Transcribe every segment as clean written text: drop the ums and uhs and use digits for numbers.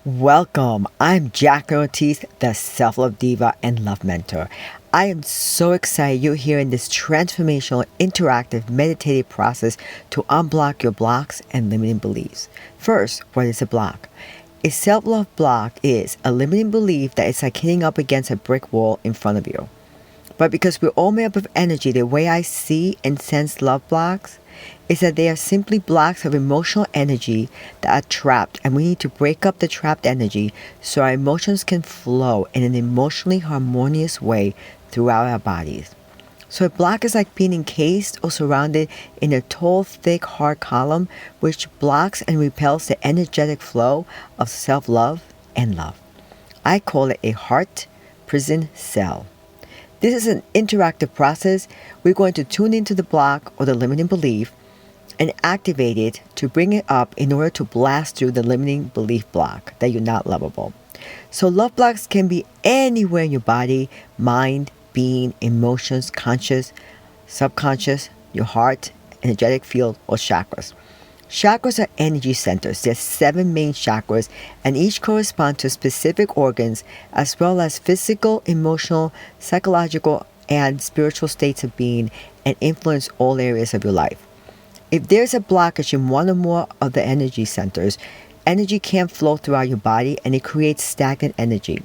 Welcome. I'm Jacqueline Ortiz, the Self-Love Diva and Love Mentor. I am so excited you're here in this transformational, interactive, meditative process to unblock your blocks and limiting beliefs. First, what is a block? A self-love block is a limiting belief that it's like hitting up against a brick wall in front of you. But because we're all made up of energy, the way I see and sense love blocks is that they are simply blocks of emotional energy that are trapped, and we need to break up the trapped energy so our emotions can flow in an emotionally harmonious way throughout our bodies. So a block is like being encased or surrounded in a tall, thick, hard column which blocks and repels the energetic flow of self-love and love. I call it a heart prison cell. This is an interactive process. We're going to tune into the block or the limiting belief and activate it to bring it up in order to blast through the limiting belief block that you're not lovable. So love blocks can be anywhere in your body, mind, being, emotions, conscious, subconscious, your heart, energetic field, or chakras. Chakras are energy centers. There's 7 main chakras, and each correspond to specific organs as well as physical, emotional, psychological, and spiritual states of being, and influence all areas of your life. If there's a blockage in one or more of the energy centers, energy can't flow throughout your body and it creates stagnant energy.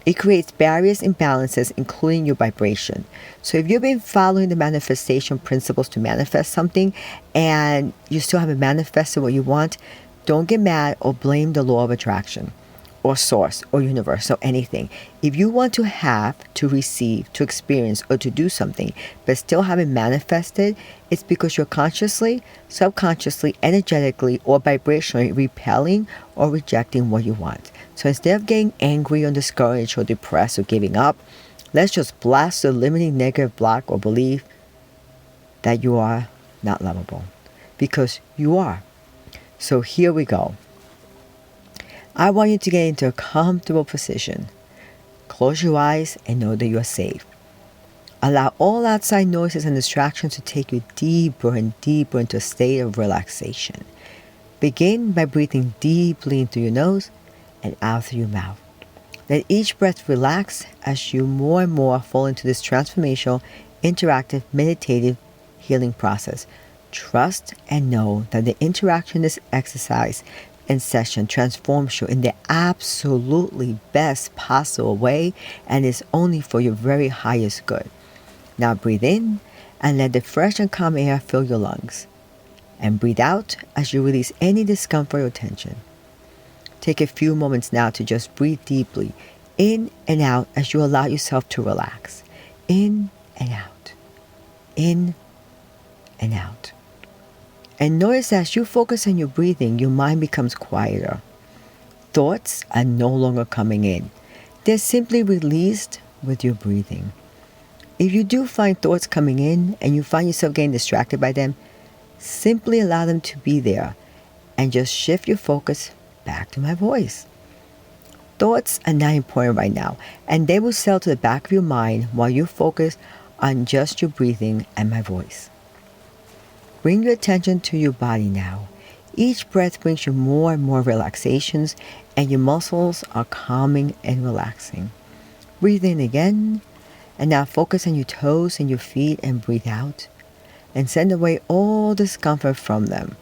It creates barriers, imbalances, including your vibration. So if you've been following the manifestation principles to manifest something and you still haven't manifested what you want, don't get mad or blame the law of attraction or source or universe or anything. If you want to have, to receive, to experience, or to do something but still haven't manifested, it's because you're consciously, subconsciously, energetically, or vibrationally repelling or rejecting what you want. So instead of getting angry or discouraged or depressed or giving up, let's just blast the limiting negative block or belief that you are not lovable. Because you are. So here we go. I want you to get into a comfortable position. Close your eyes and know that you are safe. Allow all outside noises and distractions to take you deeper and deeper into a state of relaxation. Begin by breathing deeply in through your nose and out through your mouth. Let each breath relax as you more and more fall into this transformational, interactive, meditative healing process. Trust and know that the interaction in this exercise and session transforms you in the absolutely best possible way and is only for your very highest good. Now breathe in and let the fresh and calm air fill your lungs. And breathe out as you release any discomfort or tension. Take a few moments now to just breathe deeply in and out as you allow yourself to relax. In and out. In and out. And notice that as you focus on your breathing, your mind becomes quieter. Thoughts are no longer coming in. They're simply released with your breathing. If you do find thoughts coming in and you find yourself getting distracted by them, simply allow them to be there and just shift your focus back to my voice. Thoughts are not important right now, and they will settle to the back of your mind while you focus on just your breathing and my voice. Bring your attention to your body now. Each breath brings you more and more relaxations, and your muscles are calming and relaxing. Breathe in again, and now focus on your toes and your feet and breathe out, and send away all discomfort from them.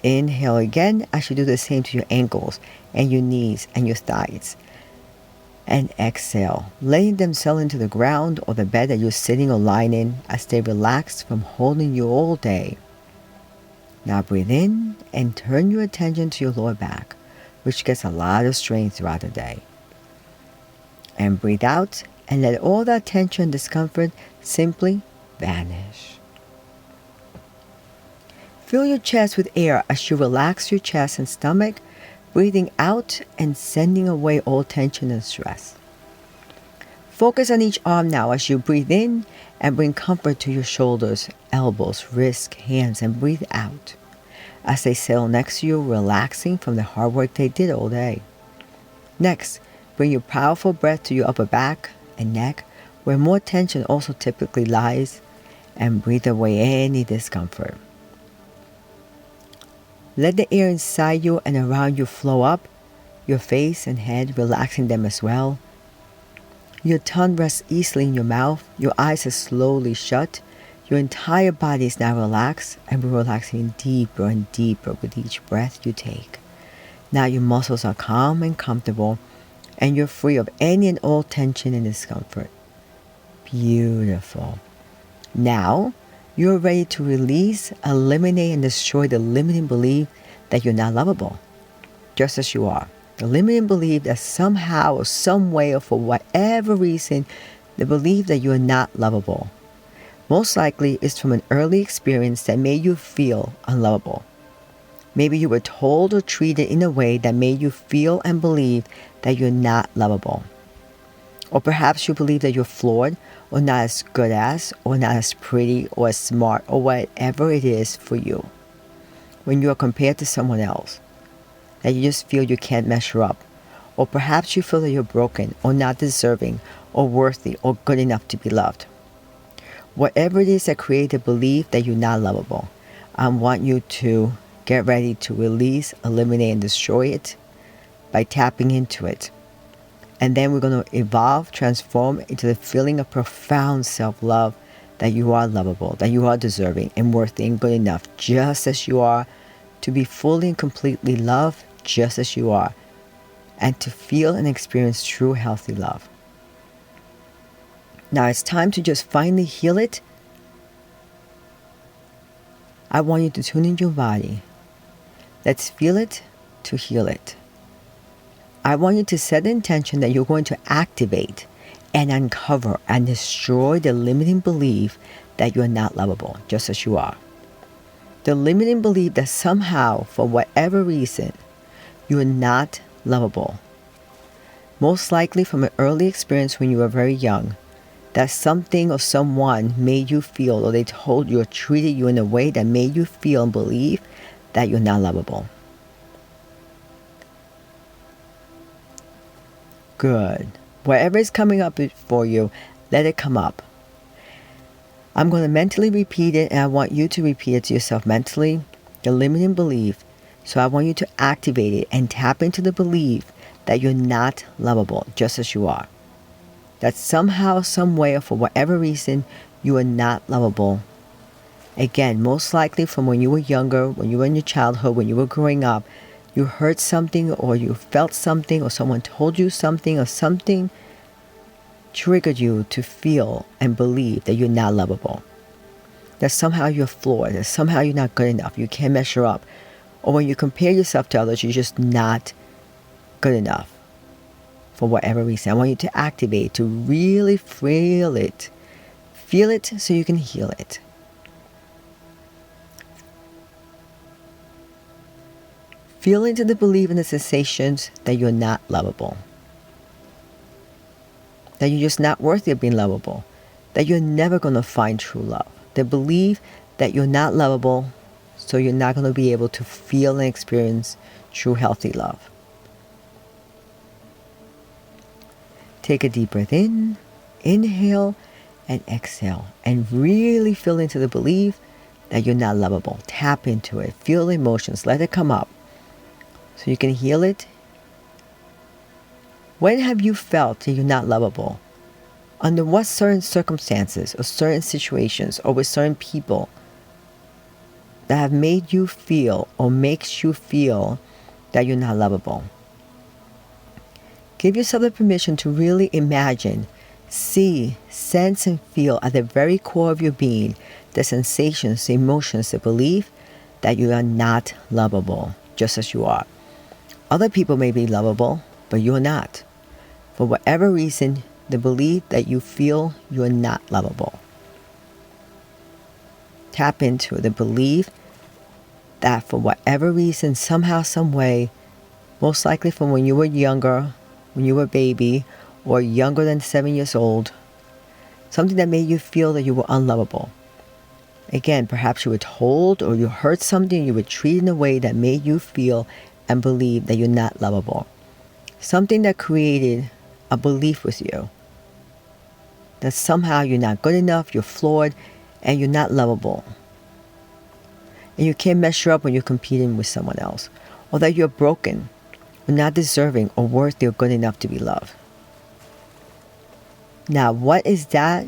Inhale again as you do the same to your ankles and your knees and your thighs. And exhale, letting them settle into the ground or the bed that you're sitting or lying in as they relax from holding you all day. Now breathe in and turn your attention to your lower back, which gets a lot of strain throughout the day. And breathe out and let all that tension and discomfort simply vanish. Fill your chest with air as you relax your chest and stomach, breathing out and sending away all tension and stress. Focus on each arm now as you breathe in and bring comfort to your shoulders, elbows, wrists, hands, and breathe out as they settle next to you, relaxing from the hard work they did all day. Next, bring your powerful breath to your upper back and neck, where more tension also typically lies, and breathe away any discomfort. Let the air inside you and around you flow up, your face and head, relaxing them as well. Your tongue rests easily in your mouth. Your eyes are slowly shut. Your entire body is now relaxed, and we're relaxing deeper and deeper with each breath you take. Now your muscles are calm and comfortable, and you're free of any and all tension and discomfort. Beautiful. Now, you're ready to release, eliminate, and destroy the limiting belief that you're not lovable, just as you are. The limiting belief that somehow or some way or for whatever reason, the belief that you're not lovable. Most likely it's from an early experience that made you feel unlovable. Maybe you were told or treated in a way that made you feel and believe that you're not lovable. Or perhaps you believe that you're flawed or not as good as or not as pretty or as smart or whatever it is for you. When you are compared to someone else, that you just feel you can't measure up. Or perhaps you feel that you're broken or not deserving or worthy or good enough to be loved. Whatever it is that created the belief that you're not lovable, I want you to get ready to release, eliminate, and destroy it by tapping into it. And then we're going to evolve, transform into the feeling of profound self-love, that you are lovable, that you are deserving and worthy and good enough just as you are, to be fully and completely loved just as you are, and to feel and experience true healthy love. Now it's time to just finally heal it. I want you to tune into your body. Let's feel it to heal it. I want you to set the intention that you're going to activate and uncover and destroy the limiting belief that you're not lovable, just as you are. The limiting belief that somehow, for whatever reason, you are not lovable. Most likely from an early experience when you were very young, that something or someone made you feel, or they told you or treated you in a way that made you feel and believe that you're not lovable. Good. Whatever is coming up for you, let it come up. I'm going to mentally repeat it, and I want you to repeat it to yourself mentally, the limiting belief. So I want you to activate it and tap into the belief that you're not lovable, just as you are. That somehow, some way, or for whatever reason, you are not lovable. Again, most likely from when you were younger, when you were in your childhood, when you were growing up, you heard something or you felt something or someone told you something or something triggered you to feel and believe that you're not lovable. That somehow you're flawed, that somehow you're not good enough, you can't measure up. Or when you compare yourself to others, you're just not good enough for whatever reason. I want you to activate, to really feel it. Feel it so you can heal it. Feel into the belief and the sensations that you're not lovable. That you're just not worthy of being lovable. That you're never going to find true love. The belief that you're not lovable, so you're not going to be able to feel and experience true healthy love. Take a deep breath in, inhale, and exhale. And really feel into the belief that you're not lovable. Tap into it. Feel the emotions. Let it come up so you can heal it. When have you felt that you're not lovable? Under what certain circumstances or certain situations or with certain people that have made you feel or makes you feel that you're not lovable? Give yourself the permission to really imagine, see, sense, and feel at the very core of your being the sensations, the emotions, the belief that you are not lovable, just as you are. Other people may be lovable, but you're not. For whatever reason, the belief that you feel you're not lovable. Tap into the belief that for whatever reason, somehow, some way, most likely from when you were younger, when you were a baby, or younger than 7 years old, something that made you feel that you were unlovable. Again, perhaps you were told or you heard something, you were treated in a way that made you feel and believe that you're not lovable. Something that created a belief with you that somehow you're not good enough, you're flawed, and you're not lovable. And you can't measure up when you're competing with someone else. Or that you're broken. or not deserving or worthy or good enough to be loved. Now, what is that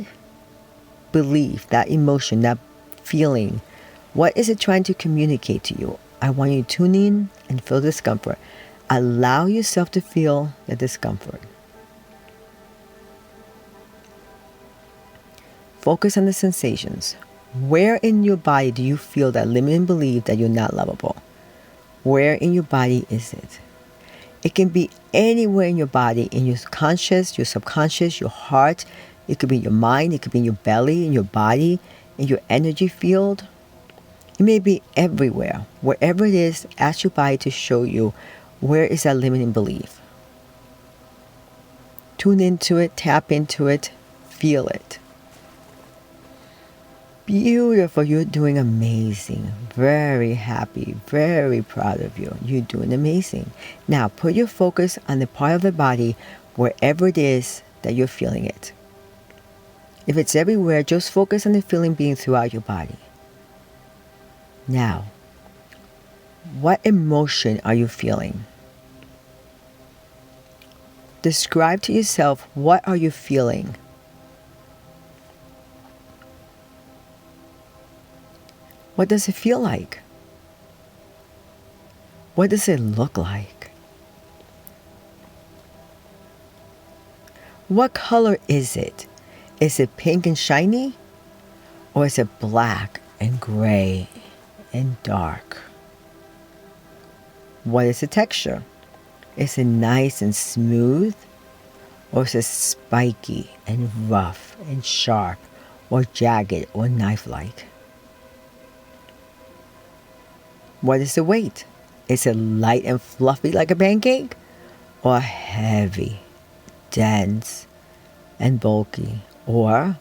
belief, that emotion, that feeling? What is it trying to communicate to you? I want you to tune in and feel discomfort. Allow yourself to feel the discomfort. Focus on the sensations. Where in your body do you feel that limiting belief that you're not lovable? Where in your body is it? It can be anywhere in your body, in your conscious, your subconscious, your heart. It could be your mind. It could be in your belly, in your body, in your energy field. It may be everywhere. Wherever it is, ask your body to show you where is that limiting belief. Tune into it, tap into it, feel it. Beautiful. You're doing amazing. Very happy. Very proud of you. You're doing amazing. Now, put your focus on the part of the body wherever it is that you're feeling it. If it's everywhere, just focus on the feeling being throughout your body. Now, what emotion are you feeling? Describe to yourself, what are you feeling? What does it feel like? What does it look like? What color is it? Is it pink and shiny? Or is it black and gray and dark? What is the texture? Is it nice and smooth? Or is it spiky and rough and sharp or jagged or knife-like? What is the weight? Is it light and fluffy like a pancake? Or heavy, dense, and bulky? Or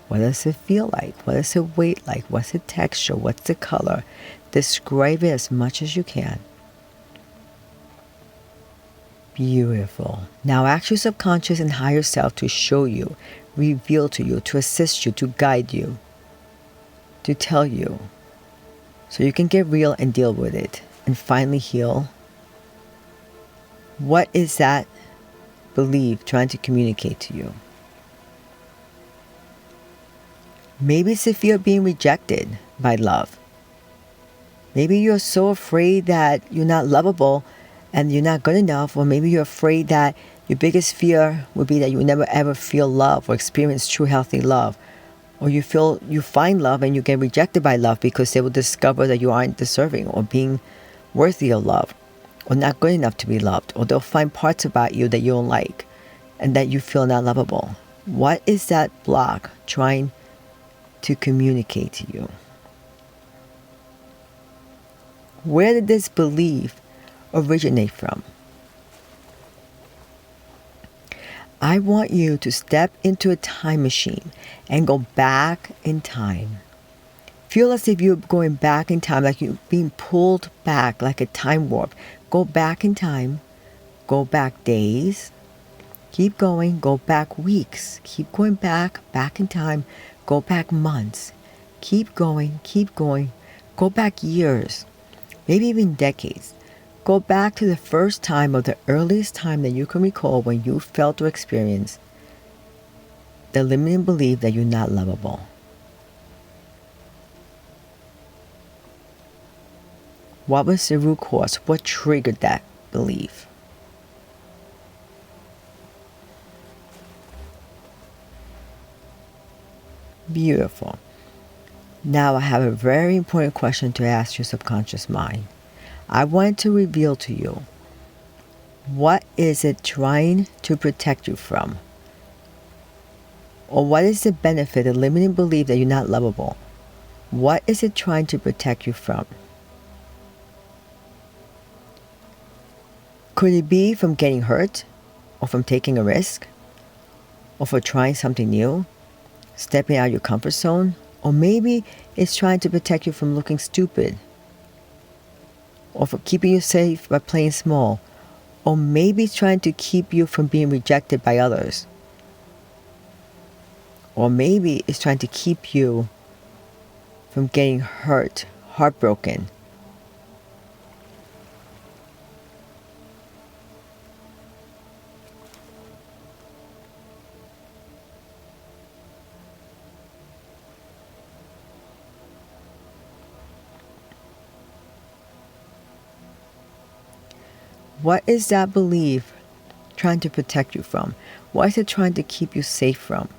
what does it feel like? What is the weight like? What's the texture? What's the color? Describe it as much as you can. Beautiful. Now ask your subconscious and higher self to show you, reveal to you, to assist you, to guide you, to tell you, so you can get real and deal with it and finally heal. What is that belief trying to communicate to you? Maybe it's the fear of being rejected by love. Maybe you're so afraid that you're not lovable and you're not good enough, or maybe you're afraid that your biggest fear would be that you will never ever feel love or experience true healthy love. Or you find love and you get rejected by love because they will discover that you aren't deserving or being worthy of love or not good enough to be loved. Or they'll find parts about you that you don't like and that you feel not lovable. What is that block trying to communicate to you? Where did this belief originate from? I want you to step into a time machine and go back in time. Feel as if you're going back in time, like you're being pulled back like a time warp. Go back in time. Go back days. Keep going. Go back weeks. Keep going back in time. Go back months. Keep going. Go back years. Maybe even decades. Go back to the first time or the earliest time that you can recall when you felt or experienced the limiting belief that you're not lovable. What was the root cause? What triggered that belief? Beautiful. Now I have a very important question to ask your subconscious mind. I want to reveal to you, what is it trying to protect you from? Or what is the benefit, the limiting belief that you're not lovable? What is it trying to protect you from? Could it be from getting hurt? Or from taking a risk? Or for trying something new? Stepping out of your comfort zone? Or maybe it's trying to protect you from looking stupid? Or for keeping you safe by playing small. Or maybe it's trying to keep you from being rejected by others. Or maybe it's trying to keep you from getting hurt, heartbroken. What is that belief trying to protect you from? What is it trying to keep you safe from?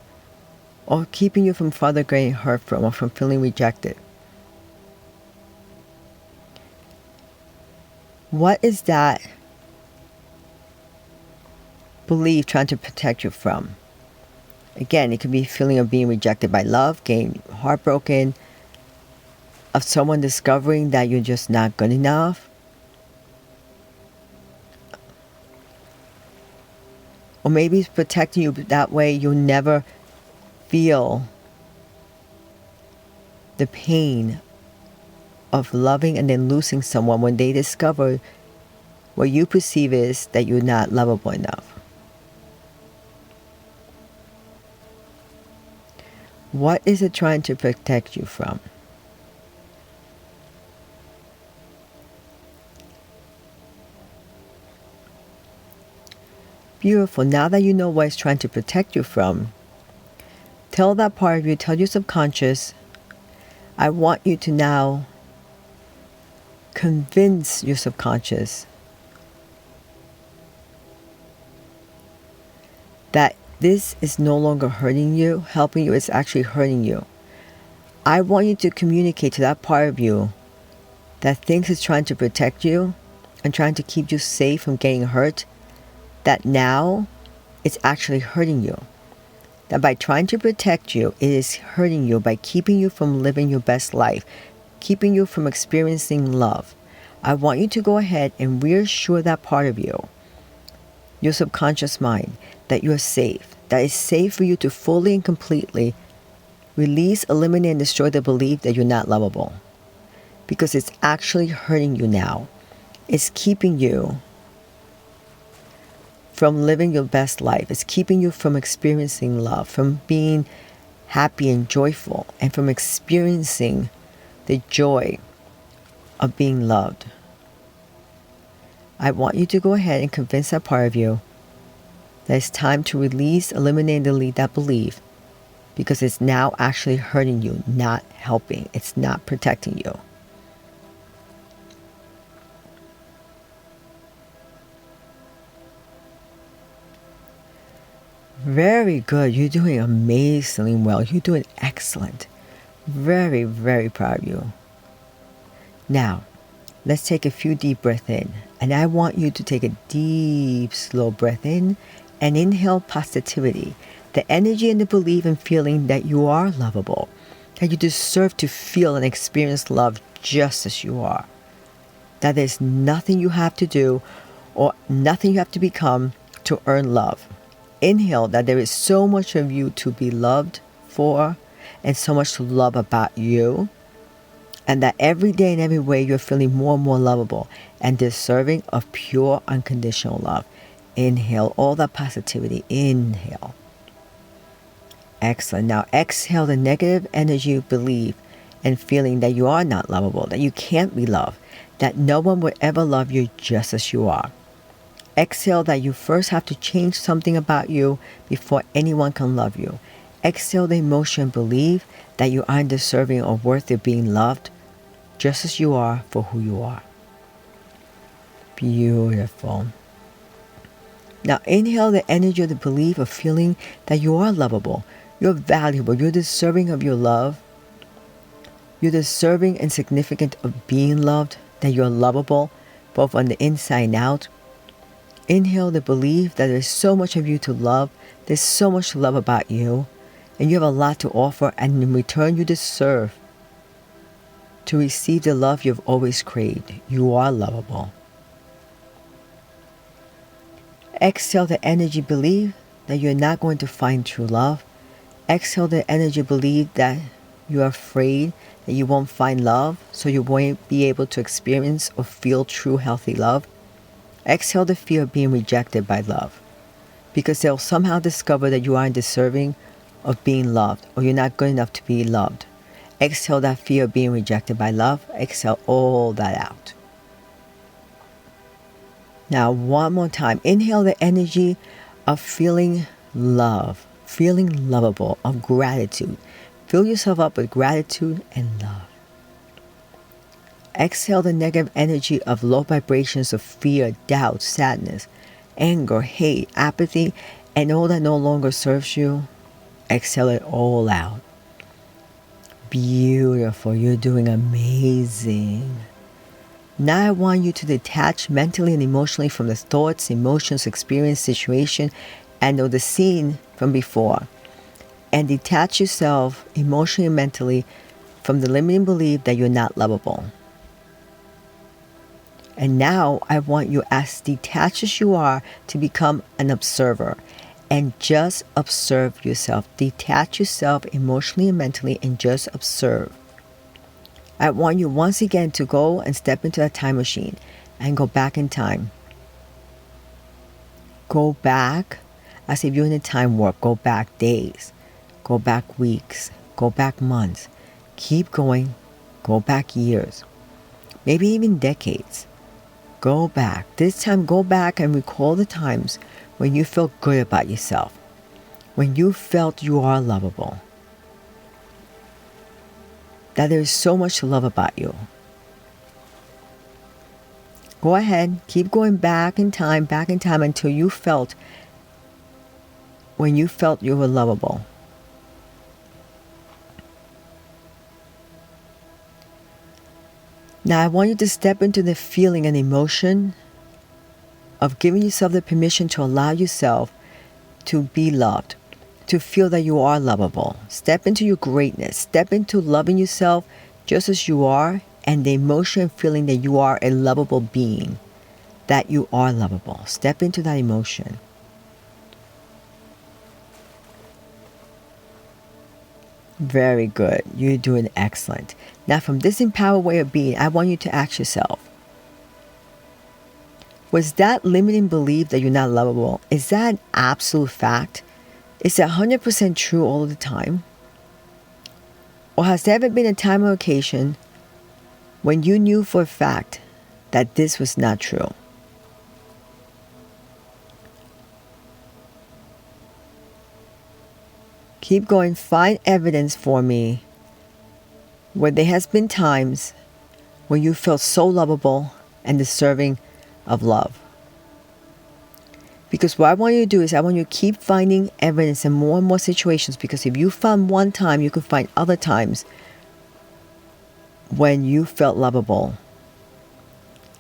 Or keeping you from further getting hurt from, or from feeling rejected? What is that belief trying to protect you from? Again, it could be a feeling of being rejected by love, getting heartbroken, of someone discovering that you're just not good enough. Or maybe it's protecting you that way you'll never feel the pain of loving and then losing someone when they discover what you perceive is that you're not lovable enough. What is it trying to protect you from? Beautiful. Now that you know what it's trying to protect you from, tell that part of you, tell your subconscious, I want you to now convince your subconscious that this is no longer hurting you, helping you, it's actually hurting you. I want you to communicate to that part of you that thinks it's trying to protect you and trying to keep you safe from getting hurt, that now it's actually hurting you. That by trying to protect you, it is hurting you by keeping you from living your best life, keeping you from experiencing love. I want you to go ahead and reassure that part of you, your subconscious mind, that you're safe, that it's safe for you to fully and completely release, eliminate, and destroy the belief that you're not lovable. Because it's actually hurting you now. It's keeping you from living your best life. It's keeping you from experiencing love, from being happy and joyful, and from experiencing the joy of being loved. I want you to go ahead and convince that part of you that it's time to release, eliminate, and delete that belief, because it's now actually hurting you, not helping. It's not protecting you. Very good. You're doing amazingly well. You're doing excellent. Very, very proud of you. Now, let's take a few deep breaths in. And I want you to take a deep, slow breath in and inhale positivity, the energy and the belief and feeling that you are lovable, that you deserve to feel and experience love just as you are, that there's nothing you have to do or nothing you have to become to earn love. Inhale that there is so much of you to be loved for and so much to love about you, and that every day and every way you're feeling more and more lovable and deserving of pure unconditional love. Inhale all that positivity. Inhale. Excellent. Now exhale the negative energy, belief, and feeling that you are not lovable, that you can't be loved, that no one would ever love you just as you are. Exhale that you first have to change something about you before anyone can love you. Exhale the emotion and belief that you aren't deserving or worthy of being loved just as you are for who you are. Beautiful. Now inhale the energy of the belief of feeling that you are lovable, you're valuable, you're deserving of your love, you're deserving and significant of being loved, that you're lovable both on the inside and out. Inhale the belief that there's so much of you to love, there's so much to love about you, and you have a lot to offer, and in return you deserve to receive the love you've always craved. You are lovable. Exhale the energy belief that you're not going to find true love. Exhale the energy belief that you're afraid that you won't find love, so you won't be able to experience or feel true healthy love. Exhale the fear of being rejected by love, because they'll somehow discover that you aren't deserving of being loved, or you're not good enough to be loved. Exhale that fear of being rejected by love. Exhale all that out. Now one more time. Inhale the energy of feeling love, feeling lovable, of gratitude. Fill yourself up with gratitude and love. Exhale the negative energy of low vibrations of fear, doubt, sadness, anger, hate, apathy, and all that no longer serves you. Exhale it all out. Beautiful. You're doing amazing. Now I want you to detach mentally and emotionally from the thoughts, emotions, experience, situation, and or the scene from before. And detach yourself emotionally and mentally from the limiting belief that you're not lovable. And now I want you, as detached as you are, to become an observer. And just observe yourself. Detach yourself emotionally and mentally and just observe. I want you once again to go and step into that time machine and go back in time. Go back as if you're in a time warp. Go back days. Go back weeks. Go back months. Keep going. Go back years. Maybe even decades. Go back. This time go back and recall the times when you felt good about yourself. When you felt you are lovable. That there is so much to love about you. Go ahead, keep going back in time until you felt, when you felt you were lovable. Now I want you to step into the feeling and emotion of giving yourself the permission to allow yourself to be loved. To feel that you are lovable. Step into your greatness. Step into loving yourself just as you are, and the emotion and feeling that you are a lovable being. That you are lovable. Step into that emotion. Very good. You're doing excellent. Now from this empowered way of being, I want you to ask yourself, was that limiting belief that you're not lovable, is that an absolute fact? Is it 100% true all of the time? Or has there ever been a time or occasion when you knew for a fact that this was not true? Keep going. Find evidence for me where there has been times when you felt so lovable and deserving of love. Because what I want you to do is I want you to keep finding evidence in more and more situations, because if you found one time, you can find other times when you felt lovable.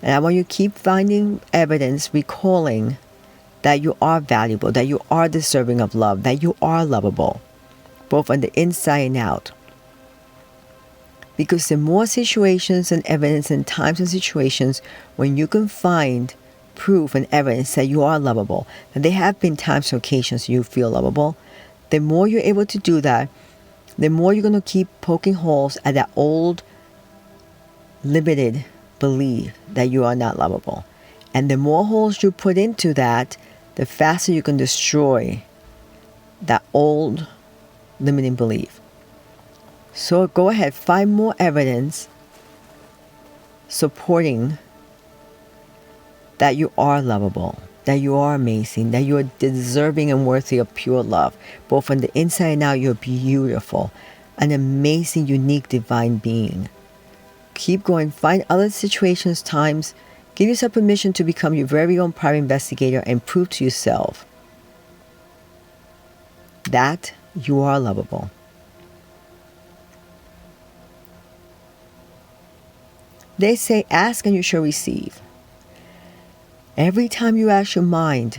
And I want you to keep finding evidence, recalling that you are valuable, that you are deserving of love, that you are lovable, both on the inside and out. Because the more situations and evidence and times and situations when you can find proof and evidence that you are lovable, that there have been times and occasions you feel lovable, the more you're able to do that, the more you're going to keep poking holes at that old limited belief that you are not lovable. And the more holes you put into that, the faster you can destroy that old limiting belief. So go ahead, find more evidence supporting that you are lovable, that you are amazing, that you are deserving and worthy of pure love. Both on the inside and out, you're beautiful, an amazing, unique, divine being. Keep going. Find other situations, times. Give yourself permission to become your very own private investigator and prove to yourself that you are lovable. They say, ask and you shall receive. Every time you ask your mind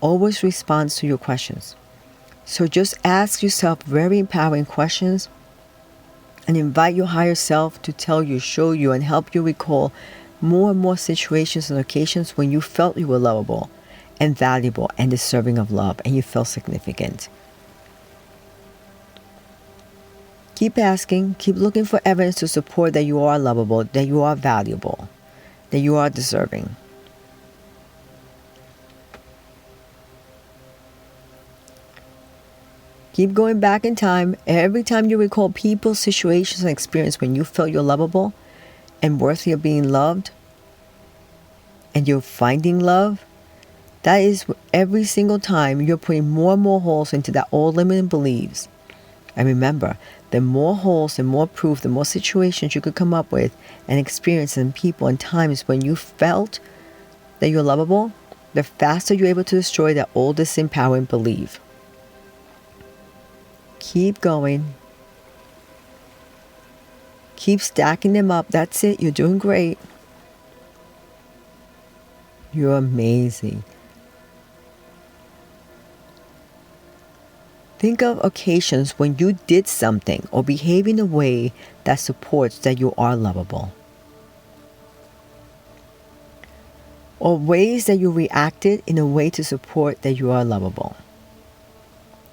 always responds to your questions. So just ask yourself very empowering questions and invite your higher self to tell you, show you, and help you recall more and more situations and occasions when you felt you were lovable and valuable and deserving of love and you felt significant. Keep asking, keep looking for evidence to support that you are lovable, that you are valuable, that you are deserving. Keep going back in time. Every time you recall people, situations, and experience when you felt you're lovable and worthy of being loved, and you're finding love, that is every single time you're putting more and more holes into that old limiting beliefs. And remember, the more holes, the more proof, the more situations you could come up with and experience and people and times when you felt that you're lovable, the faster you're able to destroy that old disempowering belief. Keep going. Keep stacking them up. That's it. You're doing great. You're amazing. Think of occasions when you did something or behave in a way that supports that you are lovable. Or ways that you reacted in a way to support that you are lovable.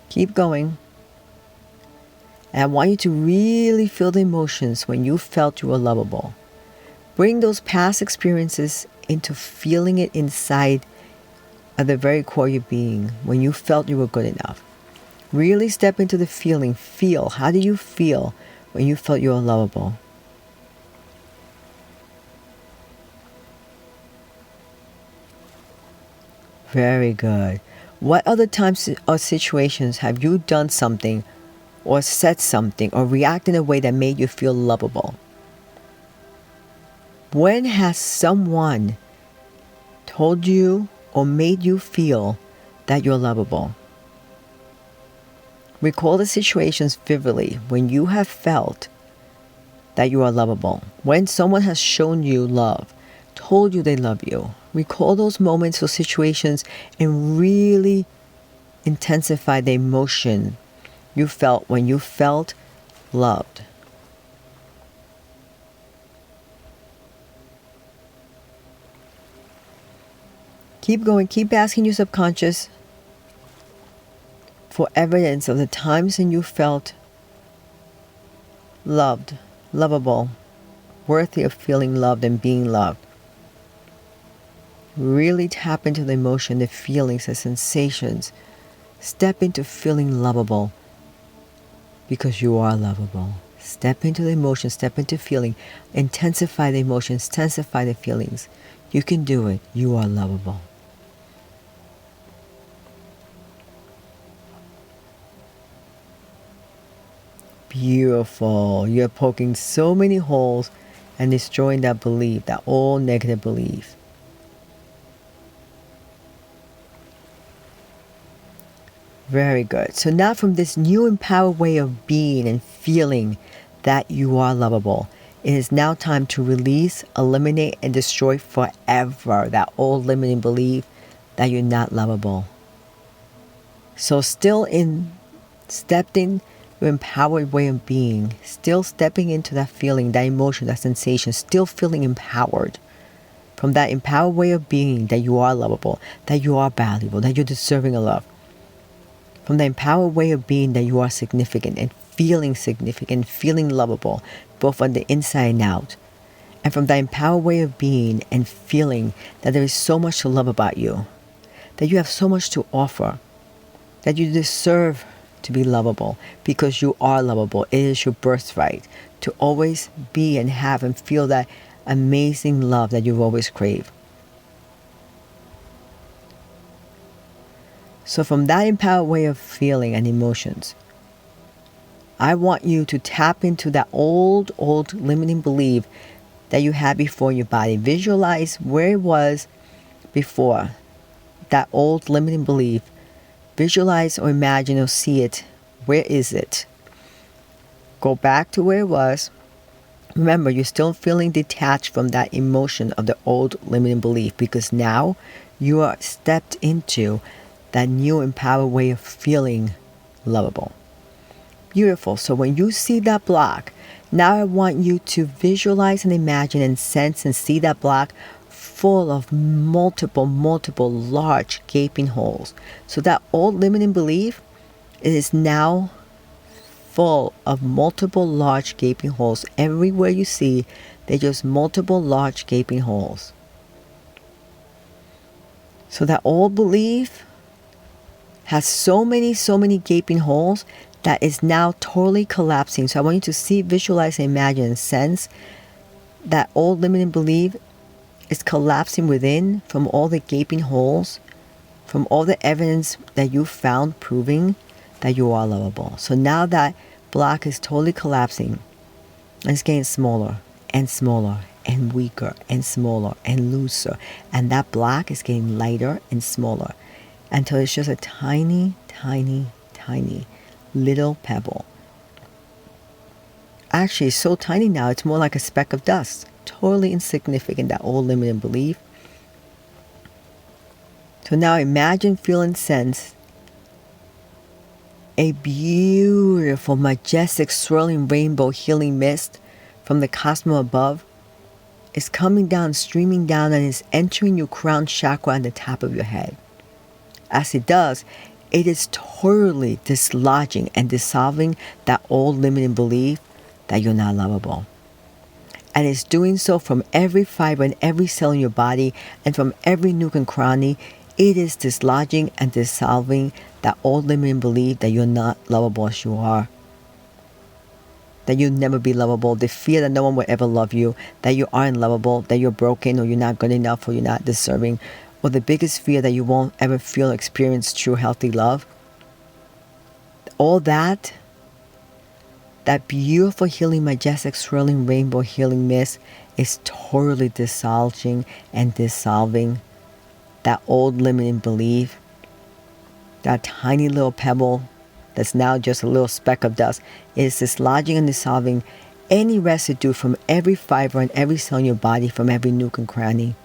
Keep going. And I want you to really feel the emotions when you felt you were lovable. Bring those past experiences into feeling it inside of the very core of your being when you felt you were good enough. Really step into the feeling. Feel. How do you feel when you felt you were lovable? Very good. What other times or situations have you done something or said something or reacted in a way that made you feel lovable? When has someone told you or made you feel that you're lovable? Recall the situations vividly when you have felt that you are lovable. When someone has shown you love, told you they love you. Recall those moments or situations and really intensify the emotion you felt when you felt loved. Keep going. Keep asking your subconscious for evidence of the times when you felt loved, lovable, worthy of feeling loved and being loved. Really tap into the emotion, the feelings, the sensations. Step into feeling lovable because you are lovable. Step into the emotion, step into feeling. Intensify the emotions, intensify the feelings. You can do it. You are lovable. Beautiful. You're poking so many holes and destroying that belief, that old negative belief. Very good. So now from this new empowered way of being and feeling that you are lovable, it is now time to release, eliminate, and destroy forever that old limiting belief that you're not lovable. So stepped in your empowered way of being, still stepping into that feeling, that emotion, that sensation, still feeling empowered. From that empowered way of being that you are lovable, that you are valuable, that you're deserving of love. From the empowered way of being that you are significant, feeling lovable, both on the inside and out. And from that empowered way of being and feeling that there is so much to love about you, that you have so much to offer, that you deserve to be lovable because you are lovable. It is your birthright to always be and have and feel that amazing love that you've always craved. So from that empowered way of feeling and emotions, I want you to tap into that old limiting belief that you had before in your body. Visualize where it was before, that old limiting belief. Visualize or imagine or see it. Where is it? Go back to where it was. Remember, you're still feeling detached from that emotion of the old limiting belief because now you are stepped into that new empowered way of feeling lovable. Beautiful. So when you see that block, now I want you to visualize and imagine and sense and see that block full of multiple large gaping holes. So that old limiting belief, it is now full of multiple large gaping holes. Everywhere you see, they're just multiple large gaping holes. So that old belief has so many gaping holes that is now totally collapsing. So I want you to see, visualize, and imagine and sense that old limiting belief is collapsing within from all the gaping holes, from all the evidence that you found proving that you are lovable. So now that block is totally collapsing. It's getting smaller and smaller and weaker and smaller and looser. And that block is getting lighter and smaller until it's just a tiny, tiny, tiny little pebble. Actually, it's so tiny now, it's more like a speck of dust. Totally insignificant, that old limiting belief. So now imagine, feel, and sense a beautiful, majestic, swirling rainbow healing mist from the cosmos above is coming down, streaming down, and is entering your crown chakra on the top of your head. As it does, it is totally dislodging and dissolving that old limiting belief that you're not lovable. And it's doing so from every fiber and every cell in your body and from every nook and cranny. It is dislodging and dissolving that old limiting belief that you're not lovable as you are. That you'll never be lovable, the fear that no one will ever love you, that you aren't lovable, that you're broken or you're not good enough or you're not deserving, or the biggest fear that you won't ever feel or experience true healthy love. All that beautiful healing, majestic, swirling rainbow healing mist is totally dislodging and dissolving that old limiting belief, that tiny little pebble that's now just a little speck of dust. It is dislodging and dissolving any residue from every fiber and every cell in your body, from every nook and cranny.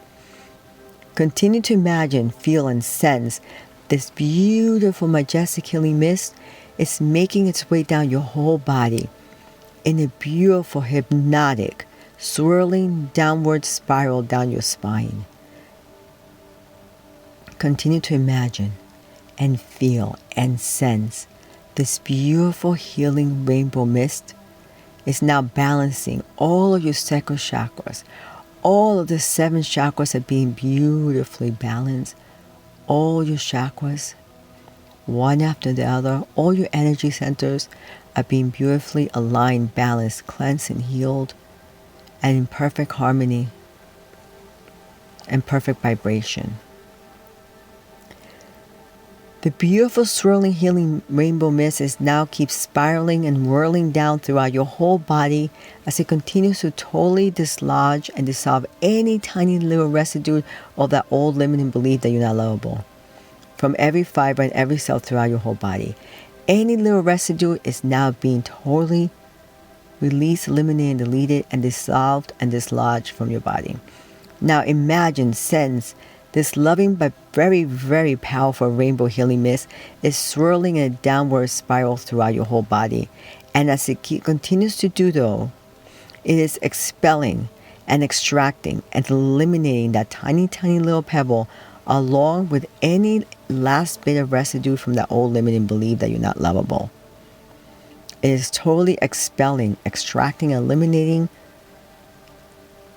Continue to imagine, feel, and sense this beautiful, majestic healing mist is making its way down your whole body in a beautiful, hypnotic, swirling downward spiral down your spine. Continue to imagine and feel and sense this beautiful healing rainbow mist is now balancing all of your sacral chakras. All of the 7 chakras are being beautifully balanced. All your chakras, one after the other, all your energy centers are being beautifully aligned, balanced, cleansed, and healed, and in perfect harmony and perfect vibration. The beautiful swirling healing rainbow mist is now keeps spiraling and whirling down throughout your whole body as it continues to totally dislodge and dissolve any tiny little residue of that old limiting belief that you're not lovable from every fiber and every cell throughout your whole body. Any little residue is now being totally released, eliminated, deleted, and dissolved and dislodged from your body. Now imagine, sense, this loving but very, very powerful rainbow healing mist is swirling in a downward spiral throughout your whole body. And as it continues to do though, it is expelling and extracting and eliminating that tiny, tiny little pebble along with any last bit of residue from that old limiting belief that you're not lovable. It is totally expelling, extracting, eliminating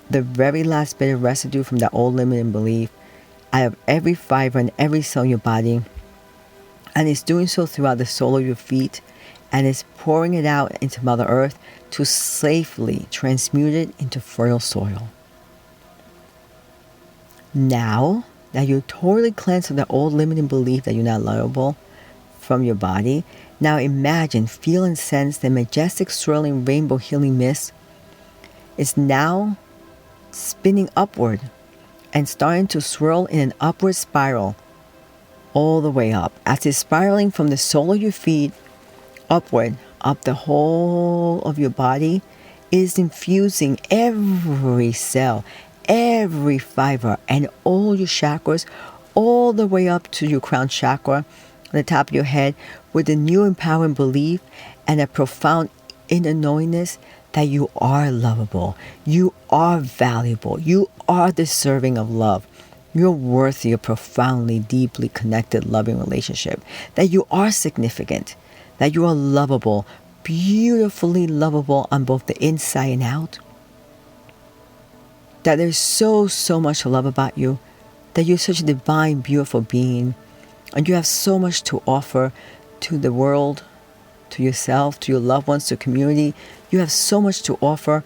the very last bit of residue from that old limiting belief out of every fiber and every cell in your body, and it's doing so throughout the sole of your feet, and it's pouring it out into Mother Earth to safely transmute it into fertile soil. Now that you're totally cleansed of the old limiting belief that you're not lovable from your body, now imagine, feel, and sense the majestic swirling rainbow healing mist is now spinning upward and starting to swirl in an upward spiral all the way up. As it's spiraling from the sole of your feet upward, up the whole of your body, it is infusing every cell, every fiber, and all your chakras, all the way up to your crown chakra, on the top of your head, with a new empowering belief and a profound inner knowingness that you are lovable, you are valuable, you are deserving of love, you're worthy of profoundly, deeply connected, loving relationship, that you are significant, that you are lovable, beautifully lovable on both the inside and out, that there's so much to love about you, that you're such a divine, beautiful being, and you have so much to offer to the world, to yourself, to your loved ones, to community. You have so much to offer,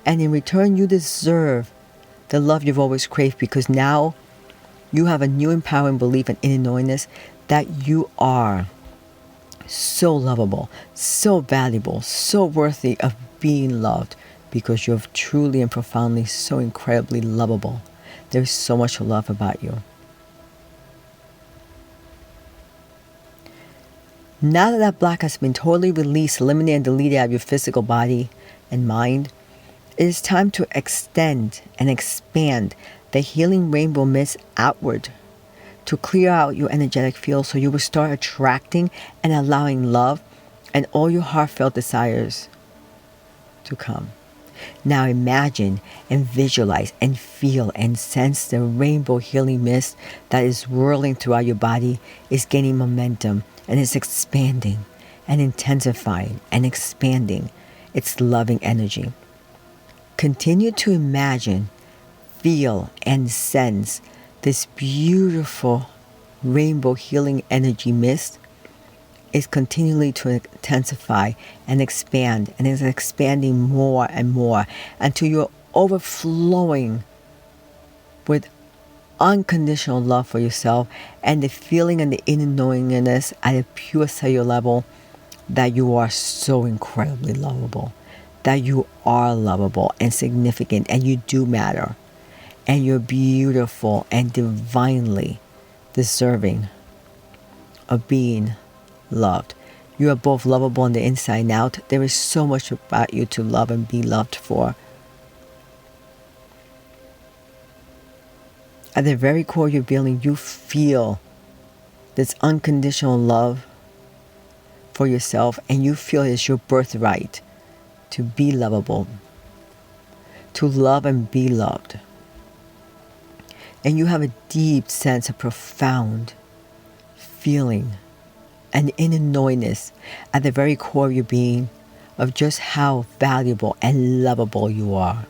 and in return you deserve the love you've always craved, because now you have a new empowering belief and inner knowingness that you are so lovable, so valuable, so worthy of being loved, because you're truly and profoundly so incredibly lovable. There's so much love about you. Now that that block has been totally released, eliminated, and deleted out of your physical body and mind, it is time to extend and expand the healing rainbow mist outward to clear out your energetic field, so you will start attracting and allowing love and all your heartfelt desires to come. Now imagine and visualize and feel and sense the rainbow healing mist that is whirling throughout your body, is gaining momentum, and is expanding and intensifying and expanding its loving energy. Continue to imagine, feel, and sense this beautiful rainbow healing energy mist is continually to intensify and expand, and is expanding more and more until you're overflowing with unconditional love for yourself and the feeling and the inner knowingness at a pure cellular level that you are so incredibly lovable, that you are lovable and significant, and you do matter, and you're beautiful and divinely deserving of being loved. You are both lovable on the inside and out. There is so much about you to love and be loved for. At the very core of your being, you feel this unconditional love for yourself, and you feel it's your birthright to be lovable, to love and be loved. And you have a deep sense of profound feeling and inner knowingness at the very core of your being of just how valuable and lovable you are.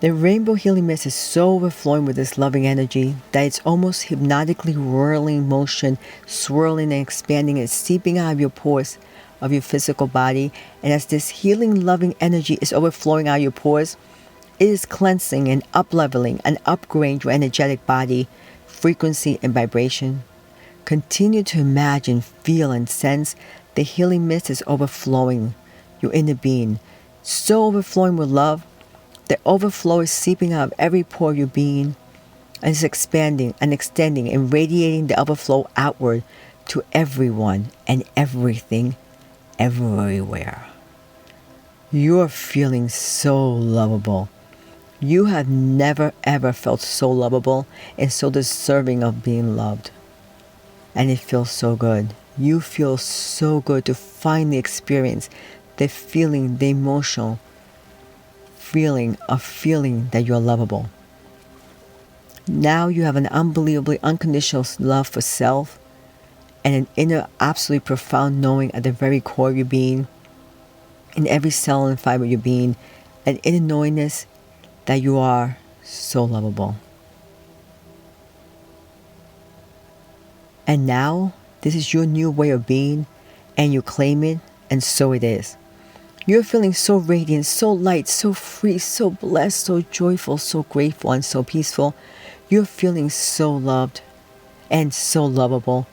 The rainbow healing mist is so overflowing with this loving energy that it's almost hypnotically whirling motion, swirling and expanding and seeping out of your pores of your physical body. And as this healing, loving energy is overflowing out of your pores, it is cleansing and up-leveling and upgrading your energetic body, frequency and vibration. Continue to imagine, feel, and sense the healing mist is overflowing your inner being, so overflowing with love. The overflow is seeping out of every pore of your being, and is expanding and extending and radiating the overflow outward to everyone and everything, everywhere. You are feeling so lovable. You have never ever felt so lovable and so deserving of being loved. And it feels so good. You feel so good to finally experience the feeling, the emotional feeling of feeling that you're lovable. Now you have an unbelievably unconditional love for self and an inner absolutely profound knowing at the very core of your being, in every cell and fiber of your being, an inner knowingness that you are so lovable. And now this is your new way of being, and you claim it, and so it is. You're feeling so radiant, so light, so free, so blessed, so joyful, so grateful, and so peaceful. You're feeling so loved and so lovable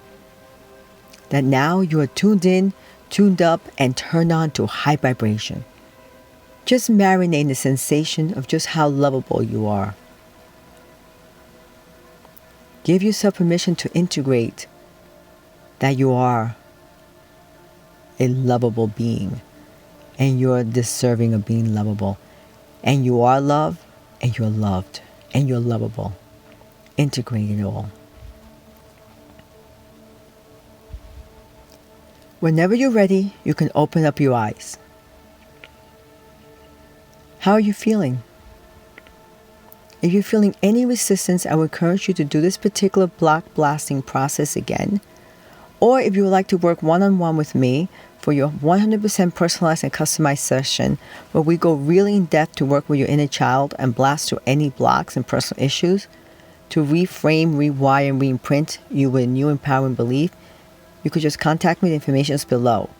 that now you are tuned in, tuned up, and turned on to high vibration. Just marinate in the sensation of just how lovable you are. Give yourself permission to integrate that you are a lovable being, and you're deserving of being lovable, and you are loved, and you're loved, and you're lovable. Integrate it all. Whenever you're ready, you can open up your eyes. How are you feeling? If you're feeling any resistance, I would encourage you to do this particular block blasting process again. Or if you would like to work one-on-one with me for your 100% personalized and customized session, where we go really in depth to work with your inner child and blast through any blocks and personal issues, to reframe, rewire, and reimprint you with a new empowering belief, you could just contact me. The information is below.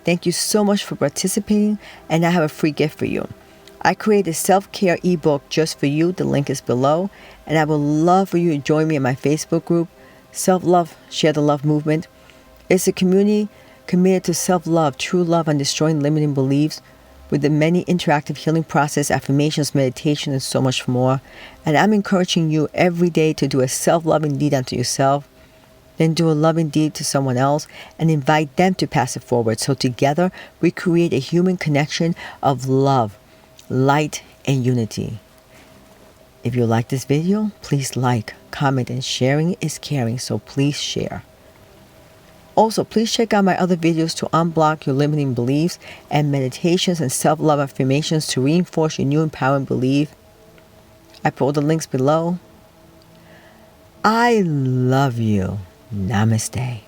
Thank you so much for participating, and I have a free gift for you. I created a self-care ebook just for you. The link is below, and I would love for you to join me in my Facebook group, Self-love, share the love movement. It's a community committed to self-love, true love, and destroying limiting beliefs with the many interactive healing process, affirmations, meditation, and so much more. And I'm encouraging you every day to do a self-loving deed unto yourself, then do a loving deed to someone else and invite them to pass it forward. So together we create a human connection of love, light, and unity. If you like this video, please like, comment, and sharing is caring, so please share. Also, please check out my other videos to unblock your limiting beliefs and meditations and self-love affirmations to reinforce your new empowering belief. I put all the links below. I love you. Namaste.